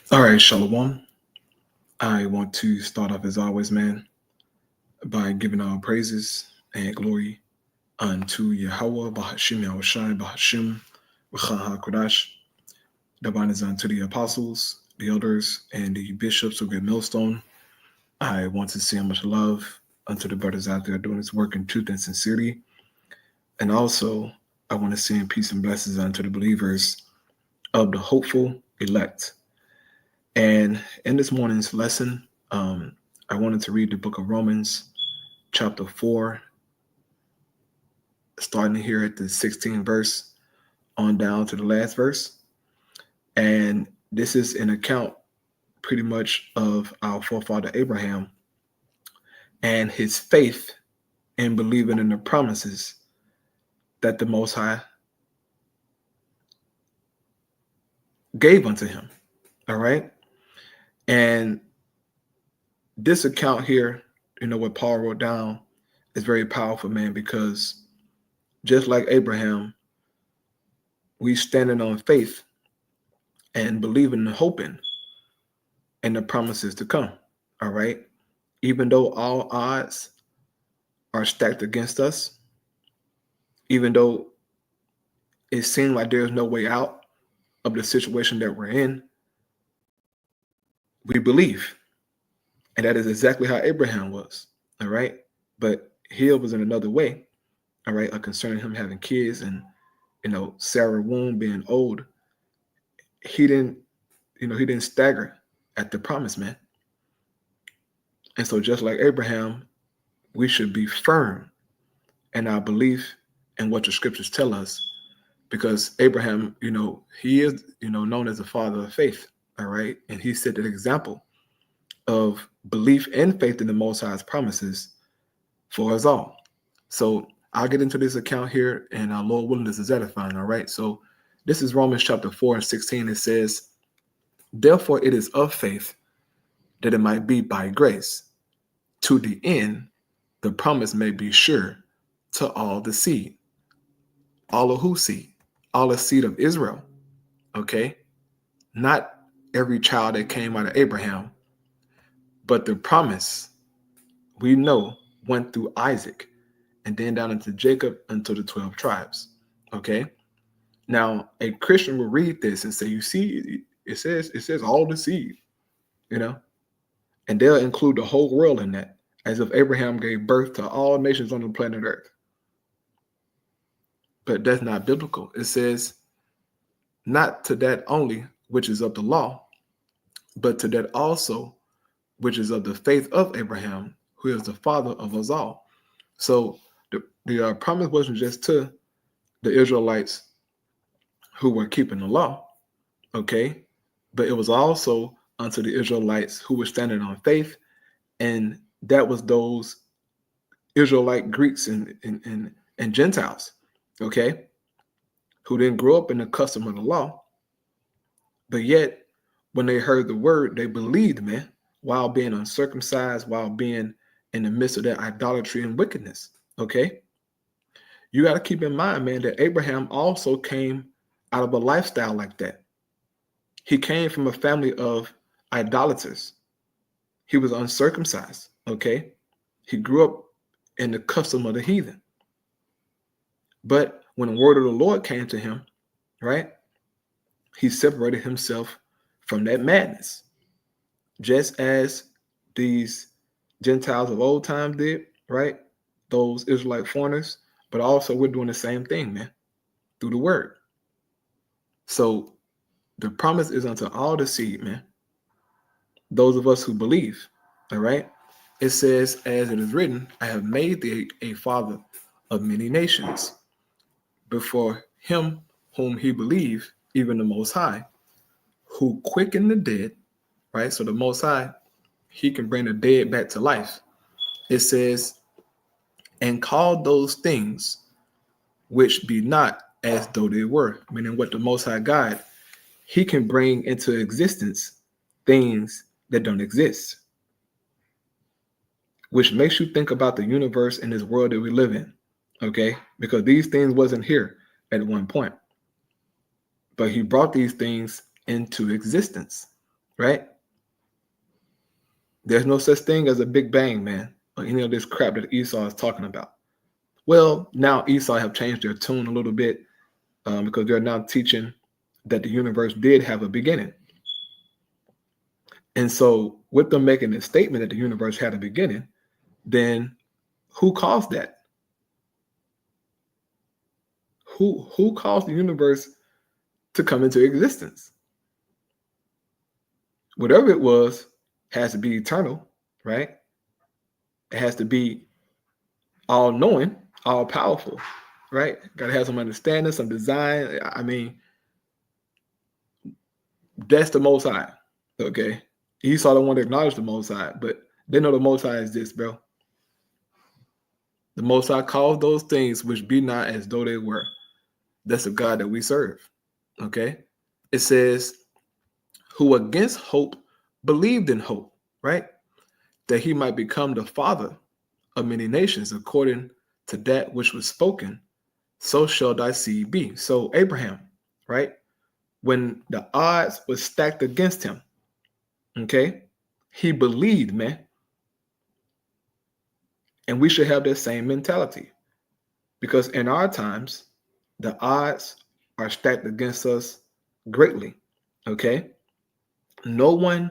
All right, Shalom. I want to start off as always, man, by giving all praises and glory unto Yahweh, Bahashim Yahushai, Bahashim, B'cha HaKodash. Divine is unto the apostles, the elders, and the bishops of Great Millstone. I want to send much love unto the brothers out there doing this work in truth and sincerity. And also, I want to send peace and blessings unto the believers of the hopeful elect. And in this morning's lesson, I wanted to read the book of Romans, chapter 4, starting here at the 16th verse on down to the last verse. And this is an account pretty much of our forefather Abraham and his faith in believing in the promises that the Most High gave unto him. All right. And this account here, what Paul wrote down is very powerful, man, because just like Abraham, we standing on faith and believing and hoping in the promises to come. All right. Even though all odds are stacked against us, even though it seems like there's no way out of the situation that we're in, we believe. And that is exactly how Abraham was. All right. But here was in another way. All right. Concerning him having kids and, Sarah's womb being old. He didn't stagger at the promise, man. And so just like Abraham, we should be firm in our belief in what the scriptures tell us, because Abraham, he is, known as the father of faith. All right. And he set an example of belief and faith in the Most High's promises for us all. So I'll get into this account here, and our Lord willing, this is edifying. All right. So this is Romans chapter 4 and 16. It says, therefore it is of faith that it might be by grace, to the end the promise may be sure to all the seed. All of whose seed? All the seed of Israel. Okay. Not every child that came out of Abraham, but the promise we know went through Isaac and then down into Jacob until the 12 tribes. Okay. Now a Christian will read this and say, you see, it says all the seed, and they'll include the whole world in that, as if Abraham gave birth to all nations on the planet Earth. But that's not biblical. It says, not to that only which is of the law, but to that also which is of the faith of Abraham, who is the father of us all. So the promise wasn't just to the Israelites who were keeping the law, okay? But it was also unto the Israelites who were standing on faith, and that was those Israelite Greeks and Gentiles, okay, who didn't grow up in the custom of the law, but yet when they heard the word, they believed, man, while being uncircumcised, while being in the midst of that idolatry and wickedness, okay? You got to keep in mind, man, that Abraham also came out of a lifestyle like that. He came from a family of idolaters. He was uncircumcised, okay? He grew up in the custom of the heathen. But when the word of the Lord came to him, right, he separated himself from that madness, just as these Gentiles of old time did, right? Those Israelite foreigners, but also we're doing the same thing, man, through the word. So the promise is unto all the seed, man. Those of us who believe, all right? It says, as it is written, I have made thee a father of many nations, before him whom he believed, even the Most High, who quickened the dead, right? So the Most High, he can bring the dead back to life. It says, and called those things which be not as though they were. Meaning what the Most High God, he can bring into existence things that don't exist, which makes you think about the universe and this world that we live in, okay? Because these things wasn't here at one point, but he brought these things into existence, right? There's no such thing as a Big Bang, man, or any of this crap that Esau is talking about. Well, now Esau have changed their tune a little bit because they're now teaching that the universe did have a beginning. And so with them making the statement that the universe had a beginning, then who caused that? Who caused the universe to come into existence? Whatever it was has to be eternal, right? It has to be all knowing, all powerful, right? Got to have some understanding, some design. I mean, that's the Most High, okay? Esau don't want to acknowledge the Most High, but they know the Most High is this, bro. The Most High calls those things which be not as though they were. That's the God that we serve, okay? It says, who against hope believed in hope, right? That he might become the father of many nations, according to that which was spoken, so shall thy seed be. So Abraham, right? When the odds were stacked against him, okay, he believed, man. And we should have that same mentality because in our times, the odds are stacked against us greatly, okay? No one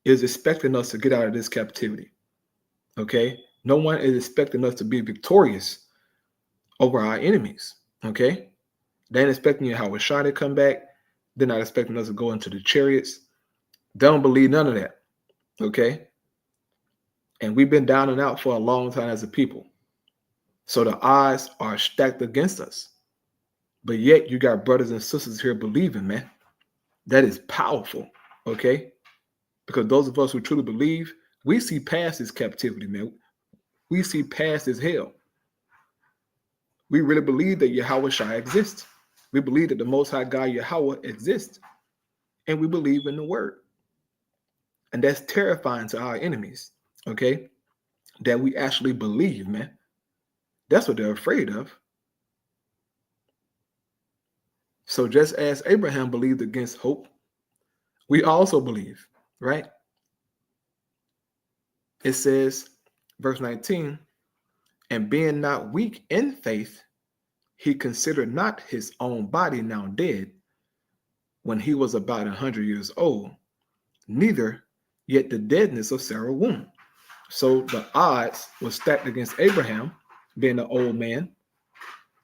is expecting us to get out of this captivity, okay? No one is expecting us to be victorious over our enemies, okay? They ain't expecting you how Shah to come back. They're not expecting us to go into the chariots. They don't believe none of that, okay? And we've been down and out for a long time as a people. So the odds are stacked against us. But yet you got brothers and sisters here believing, man. That is powerful, okay? Because those of us who truly believe, we see past this captivity, man. We see past this hell. We really believe that Yahweh Shai exists. We believe that the Most High God Yahweh exists. And we believe in the word. And that's terrifying to our enemies, okay? That we actually believe, man. That's what they're afraid of. So just as Abraham believed against hope, we also believe, right? It says, verse 19, and being not weak in faith, he considered not his own body now dead when he was about 100 years old, neither yet the deadness of Sarah's womb. So the odds were stacked against Abraham, being an old man,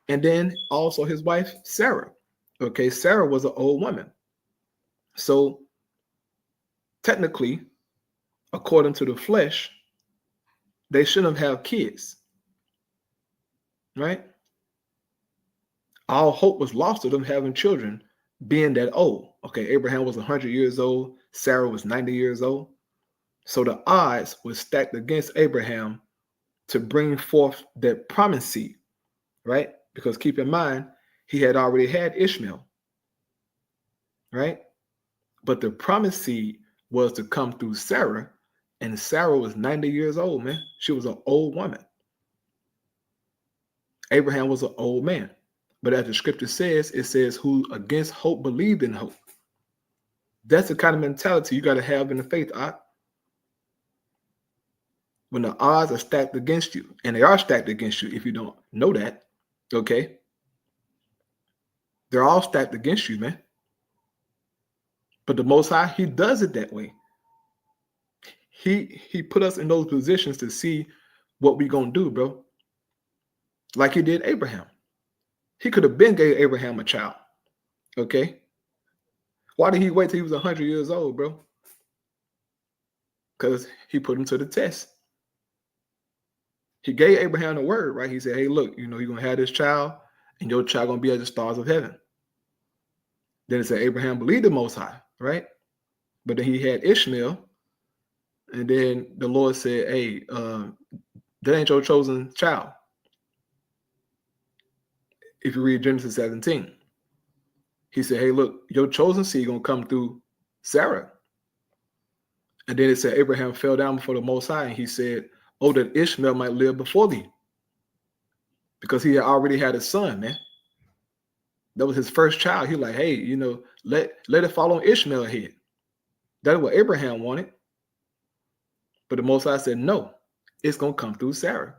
and then also his wife, Sarah. Okay, Sarah was an old woman. So technically, according to the flesh, they shouldn't have kids, right? All hope was lost to them having children being that old. Okay, Abraham was 100 years old. Sarah was 90 years old. So the odds were stacked against Abraham to bring forth that promised seed, right? Because keep in mind, he had already had Ishmael, right? But the promised seed was to come through Sarah, and Sarah was 90 years old, man. She was an old woman. Abraham was an old man. But as the scripture says, it says, who against hope believed in hope. That's the kind of mentality you got to have in the faith. When the odds are stacked against you, and they are stacked against you if you don't know that, okay? They're all stacked against you, man. But the Most High, he does it that way. He put us in those positions to see what we gonna do, bro. Like he did Abraham. He could have been gave Abraham a child, okay? Why did he wait till he was 100 years old, bro? Because he put him to the test. He gave Abraham the word, right? He said, hey, look, you're going to have this child, and your child going to be as the stars of heaven. Then it said Abraham believed the Most High, right? But then he had Ishmael, and then the Lord said, hey, that ain't your chosen child. If you read Genesis 17, he said, hey, look, your chosen seed going to come through Sarah. And then it said Abraham fell down before the Most High, and he said, oh, that Ishmael might live before thee. Because he had already had a son, man. That was his first child. He like, hey, let it fall on Ishmael head. That's what Abraham wanted. But the Most High said, no, it's going to come through Sarah.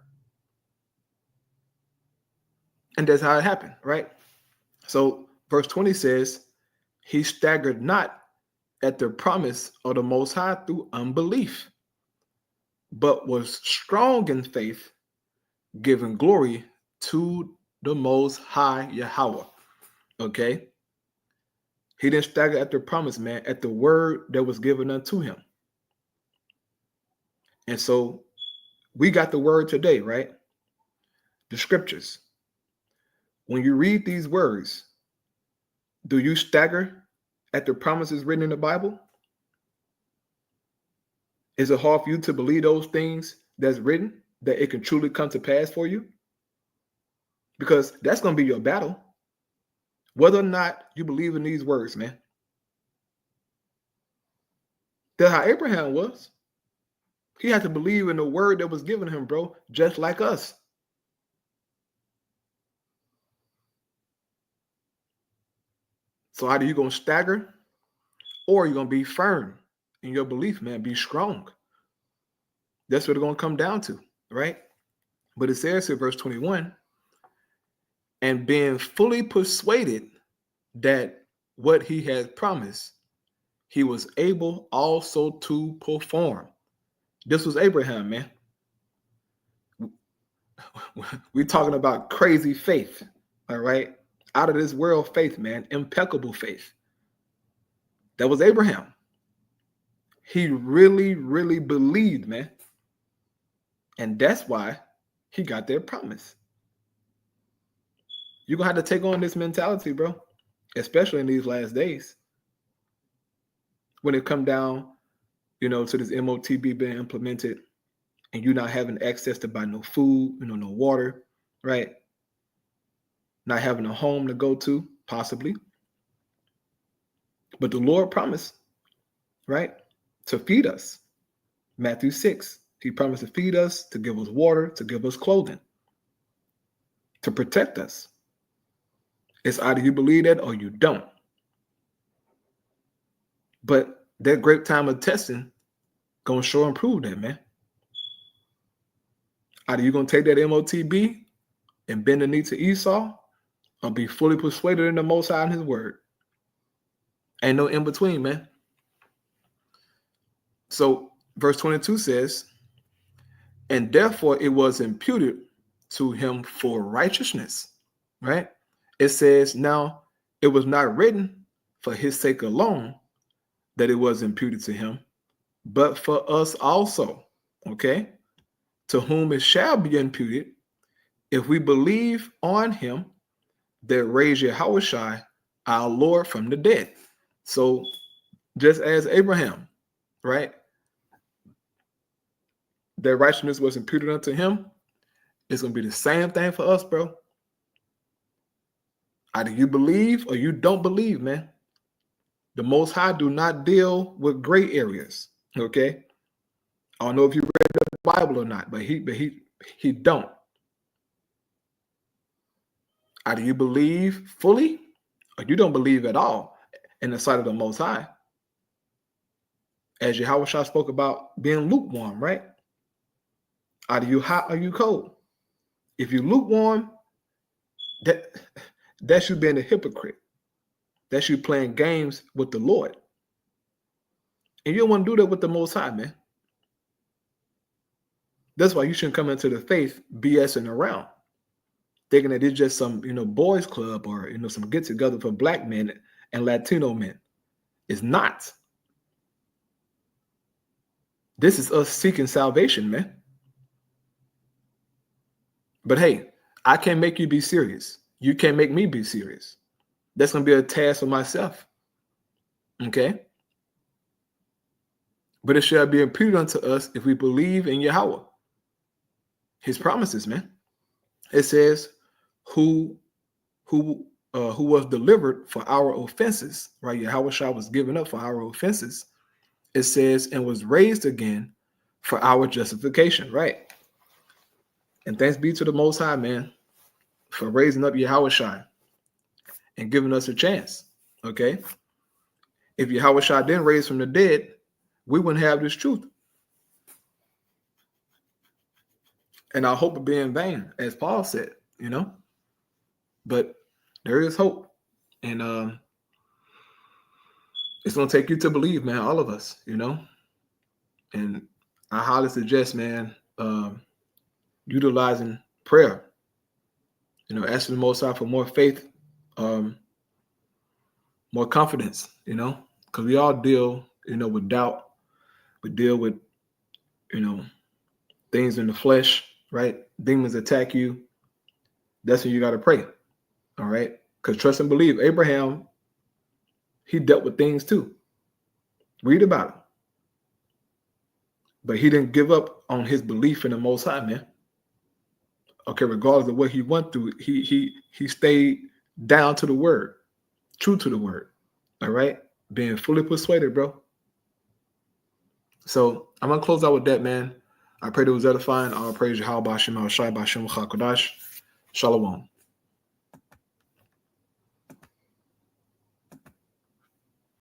And that's how it happened, right? So verse 20 says, he staggered not at the promise of the Most High through unbelief, but was strong in faith, giving glory to the Most High Yahweh. Okay? He didn't stagger at the promise, man, at the word that was given unto him. And so we got the word today, right? The scriptures. When you read these words, do you stagger at the promises written in the Bible? Is it hard for you to believe those things that's written, that it can truly come to pass for you? Because that's going to be your battle. Whether or not you believe in these words, man. That's how Abraham was. He had to believe in the word that was given him, bro, just like us. So either you're going to stagger or you're going to be firm in your belief, man. Be strong. That's what it's going to come down to, right? But it says in verse 21, and being fully persuaded that what he had promised, he was able also to perform. This was Abraham, man. We're talking about crazy faith, all right? Out of this world faith, man. Impeccable faith. That was Abraham. He really, really believed, man. And that's why he got that promise. You're going to have to take on this mentality, bro, especially in these last days. When it come down, to this MOTB being implemented and you not having access to buy no food, no water, right? Not having a home to go to, possibly. But the Lord promised, right, to feed us. Matthew 6, he promised to feed us, to give us water, to give us clothing, to protect us. It's either you believe that or you don't. But that great time of testing gonna show and prove that, man. Either you're gonna take that MOTB and bend the knee to Esau, or be fully persuaded in the Most High and his word. Ain't no in between, man. So verse 22 says, and therefore it was imputed to him for righteousness, right? It says, now it was not written for his sake alone that it was imputed to him, but for us also, okay? To whom it shall be imputed if we believe on him that raised Yahushua, our Lord, from the dead. So just as Abraham, right? That righteousness was imputed unto him, it's going to be the same thing for us, bro. Either you believe or you don't believe, man. The Most High do not deal with gray areas, okay? I don't know if you read the Bible or not, but he don't. Either you believe fully or you don't believe at all in the sight of the Most High. As Yahushua spoke about being lukewarm, right? Either you hot or you cold. If you lukewarm, that's you being a hypocrite. That's you playing games with the Lord. And you don't want to do that with the Most High, man. That's why you shouldn't come into the faith BSing around, thinking that it's just some, boys club or, some get together for black men and Latino men. It's not. This is us seeking salvation, man. But hey, I can't make you be serious. You can't make me be serious. That's going to be a task for myself. Okay? But it shall be imputed unto us if we believe in Yahweh. His promises, man. It says, who was delivered for our offenses, right? Yahushua was given up for our offenses. It says, and was raised again for our justification, right? And thanks be to the Most High, man, for raising up Yahushua and giving us a chance, okay? If Yahushua didn't raise from the dead, we wouldn't have this truth. And our hope would be in vain, as Paul said, you know. But there is hope. And it's going to take you to believe, man, all of us, you know. And I highly suggest, man, utilizing prayer, you know, asking the Most High for more faith, more confidence, you know, because we all deal, you know, with doubt. We deal with, you know, things in the flesh, right? Demons attack you. That's when you got to pray, all right? Because trust and believe, Abraham, he dealt with things too. Read about it. But he didn't give up on his belief in the Most High, man. Okay, regardless of what he went through, he stayed down to the word, true to the word, all right? Being fully persuaded, bro. So I'm going to close out with that, man. I pray that it was edifying. I'll praise Yahweh B'Shem Al Shai B'Shem Chakadash. Shalom.